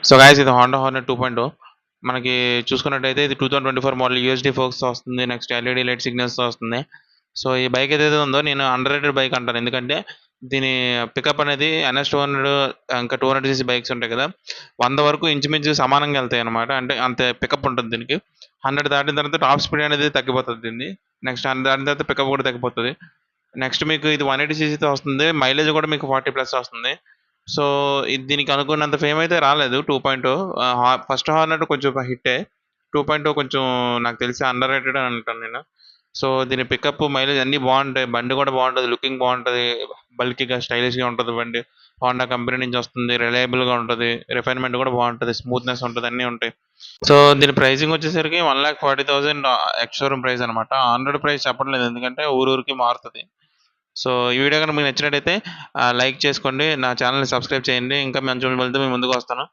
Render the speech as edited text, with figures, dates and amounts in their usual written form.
So guys ఇది Honda Hornet 2.0 మనకి చూసుకున్నట్టయితే ఇది 2024 మోడల్ యూఎస్డి ఫోక్స్ వస్తుంది. నెక్స్ట్ ఎల్ఈడి లైట్ సిగ్నల్స్ వస్తుంది. సో ఈ బైక్ ఏదైతే ఉందో నేను అండర్ రేటెడ్ బైక్ అంటాను. ఎందుకంటే దీని పికప్ అనేది ఎన్ఎస్ 200 ఇంకా 200 సీసీ బైక్స్ ఉంటాయి కదా, 100 వరకు ఇంచుమించు సమానంగా వెళ్తాయి అనమాట. అంటే అంతే పికప్ ఉంటుంది దీనికి. 100 దాటిన తర్వాత టాప్ స్పీడ్ అనేది తగ్గిపోతుంది దీన్ని. నెక్స్ట్ 100 దాటిన తర్వాత పికప్ కూడా తగ్గిపోతుంది. నెక్స్ట్ మీకు ఇది 180 సీసీతో వస్తుంది. మైలేజ్ కూడా మీకు 40+ వస్తుంది. సో ఇది దీనికి అనుకున్నంత ఫేమ్ అయితే రాలేదు 2.0. ఫస్ట్ హార్నెట్ కొంచెం హిట్టే. 2.0 కొంచెం నాకు తెలిసి అండర్ రేటెడ్ అని అంటాను నేను. సో దీని పికప్ మైలేజ్ అన్నీ బాగుంటాయి. బండి కూడా బాగుంటుంది, లుకింగ్ బాగుంటుంది, బల్కీగా స్టైలిష్గా ఉంటుంది బండి. హోండా కంపెనీ నుంచి వస్తుంది, రిలయబుల్గా ఉంటుంది, రిఫైన్మెంట్ కూడా బాగుంటుంది, స్మూత్నెస్ ఉంటుంది, అన్నీ ఉంటాయి. సో దీని ప్రైసింగ్ వచ్చేసరికి 1,40,000 ఎక్స్ షోరూమ్ ప్రైస్ అనమాట. ఆన్-రోడ్ ప్రైస్ చెప్పట్లేదు ఎందుకంటే ఊరికి మారుతుంది. సో ఈ వీడియో కనుక మీకు నచ్చినట్టయితే లైక్ చేసుకోండి, నా ఛానల్ని సబ్స్క్రైబ్ చేయండి. ఇంకా మంచి వెళ్తే మీ ముందుకు వస్తాను.